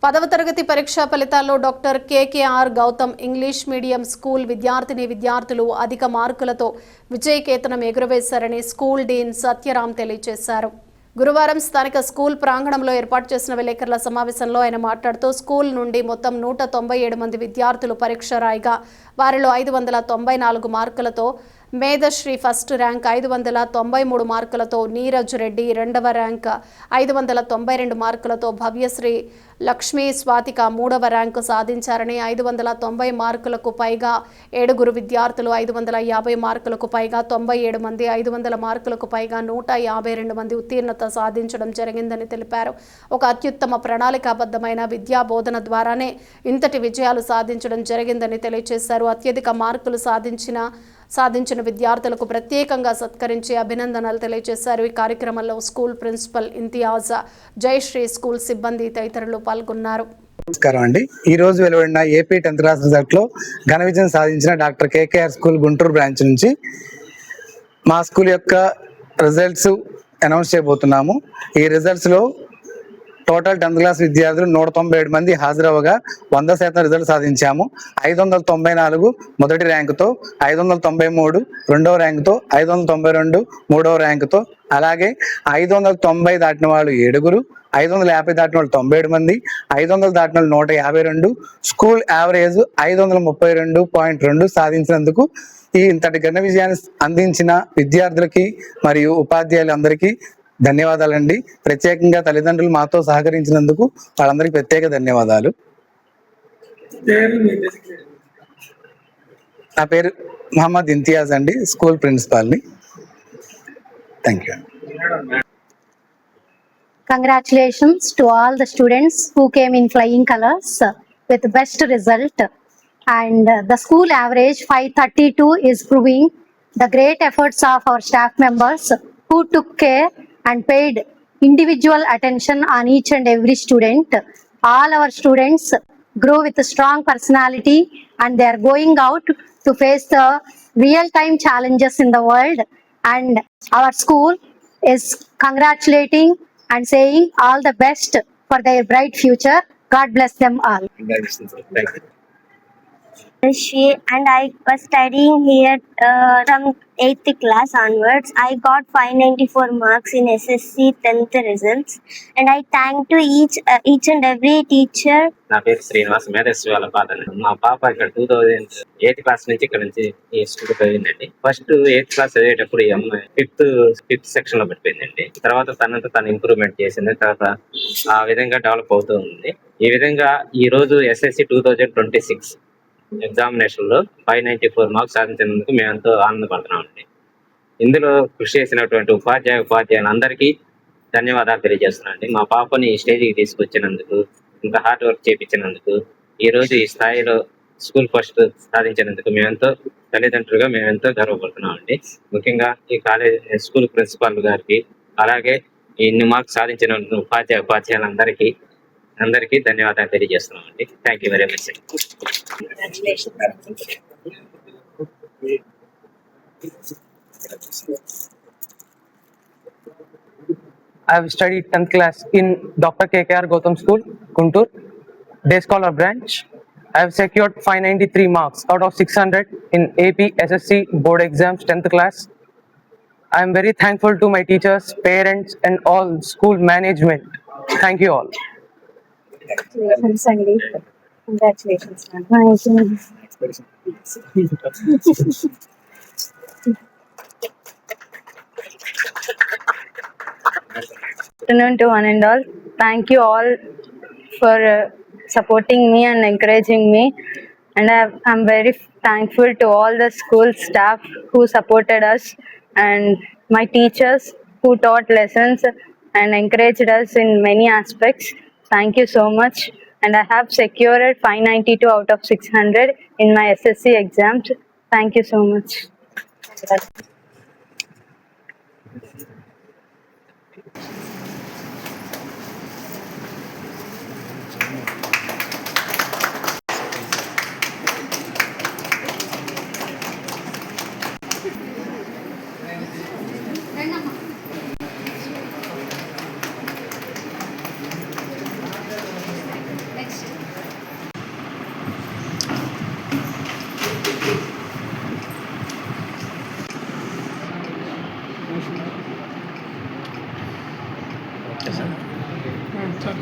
10వ తరగతి పరీక్షా ఫలితాల్లో doctor KKR Gautam English medium school విద్యార్థులు అధిక మార్కులతో విజయకేతనం ఎగురవేశారని స్కూల్ డీన్ సత్యరాం తెలియజేశారు. గురువారం స్థానిక స్కూల్ ప్రాంగణంలో ఏర్పాటు చేసిన విలేకరుల సమావేశంలో ఆయన మాట్లాడుతూ స్కూల్ నుండి మొత్తం 197 మంది విద్యార్థులు పరీక్ష రాయగా వారిలో 594 మార్కులతో మేధశ్రీ ఫస్ట్ ర్యాంక్, 593 మార్కులతో నీరజ్ రెడ్డి రెండవ ర్యాంక్, 592 మార్కులతో భవ్యశ్రీ లక్ష్మీ స్వాతిక మూడవ ర్యాంకు సాధించారని, 590 మార్కులకు పైగా 7 విద్యార్థులు, 550 మార్కులకు పైగా 97 మంది, 500 మార్కులకు పైగా 152 మంది ఉత్తీర్ణత సాధించడం జరిగిందని తెలిపారు. ఒక అత్యుత్తమ ప్రణాళికాబద్ధమైన విద్యా బోధన ద్వారానే ఇంతటి విజయాలు సాధించడం జరిగిందని తెలియజేశారు. అత్యధిక మార్కులు సాధించిన విద్యార్థులకు ప్రత్యేకంగా సత్కరించి అభినందనలు తెలియజేశారు. ఈ కార్యక్రమంలో school principal Imtiaz, Jayashree school సిబ్బంది తదితరులు పాల్గొన్నారు. నమస్కారం అండి. ఈ రోజు వెలువడిన ఏపీ 10th క్లాస్ రిజల్ట్ లో ఘన విజయం సాధించిన doctor KKR school Guntur branch నుంచి మా స్కూల్ యొక్క రిజల్ట్స్ అనౌన్స్ చేయబోతున్నాము. ఈ రిజల్ట్స్ లో టోటల్ 10th క్లాస్ విద్యార్థులు 197 మంది హాజరవగా 100% రిజల్ట్ సాధించాము. 594 మొదటి ర్యాంకుతో, 593 రెండవ ర్యాంకుతో, 592 మూడవ ర్యాంకుతో, అలాగే 590 దాటిన వాళ్ళు 7, 550 దాటిన వాళ్ళు 97 మంది, 500 దాటిన వాళ్ళు 152, స్కూల్ యావరేజ్ 532.2 సాధించినందుకు ఈ ఇంతటి ఘన విజయాన్ని అందించిన విద్యార్థులకి మరియు ఉపాధ్యాయులందరికీ ధన్యవాదాలండి. ప్రత్యేకంగా తల్లిదండ్రులు మాతో సహకరించినందుకు వాళ్ళందరికీ ప్రత్యేక ధన్యవాదాలు. నా పేరు మహమ్మద్ ఇంతియాజ్ అండి, స్కూల్ ప్రిన్సిపాల్ని. Thank you. Congratulations to all the students who came in flying colors with best result, and the school average 532 is proving the great efforts of our staff members who took care and paid individual attention on each and every student. All our students grow with a strong personality and they are going out to face the real-time challenges in the world, and our school is congratulating and saying all the best for their bright future. God bless them all. Thank you. And I was studying here from 8th class onwards. I got 594 marks in SSC 10th results, and I thank to each and every teacher. నా పేరు శ్రీనివాస్, మేధశ్రీ వాళ్ళ father. మా పాప ఇక్కడ 2008 class నుంచి ఇక్కడ నుంచి ఈ స్కూల్ చదివిందండి. ఫస్ట్ 8th క్లాస్ చదివేటప్పుడు ఈ అమ్మాయి ఫిఫ్త్ సెక్షన్ లో పెట్టిపోయిందండి. తర్వాత తనంతా తను ఇంప్రూవ్మెంట్ చేసింది. తర్వాత ఆ విధంగా డెవలప్ అవుతూ ఉంది. ఈ విధంగా ఈ రోజు SSC 2026 ఎగ్జామినేషన్ లో 594 మార్క్స్ సాధించినందుకు మేము ఎంతో ఆనందపడుతున్నామండి. ఇందులో కృషి చేసినటువంటి ఉపాధ్యాయులందరికీ ధన్యవాదాలు తెలియజేస్తున్నానండి. మా పాపని స్టేజ్కి తీసుకొచ్చినందుకు, ఇంత హార్డ్ వర్క్ చేయించినందుకు, ఈ రోజు ఈ స్థాయిలో స్కూల్ ఫస్ట్ సాధించినందుకు మేమెంతో తల్లిదండ్రులుగా మేమెంతో గర్వపడుతున్నామండి. ముఖ్యంగా ఈ స్కూల్ ప్రిన్సిపాల్ గారికి, అలాగే ఇన్ని మార్క్స్ సాధించిన ఉపాధ్యాయులందరికీ ధన్యవాదాలు తెలియజేస్తున్నామండి. Thank you very much. I have studied 10th class in Dr. KKR Gautam School, Guntur, Day Scholar branch. I have secured 593 marks out of 600 in AP SSC board exams 10th class. I am very thankful to my teachers, parents and all school management. Thank you all. Congratulations, Sandy. Congratulations, ma'am. Thank you. Afternoon to one and all. Thank you all for supporting me and encouraging me, and I'm very thankful to all the school staff who supported us and my teachers who taught lessons and encouraged us in many aspects. Thank you so much, and I have secured 592 out of 600 in my SSC exams. Thank you so much. చేశాను.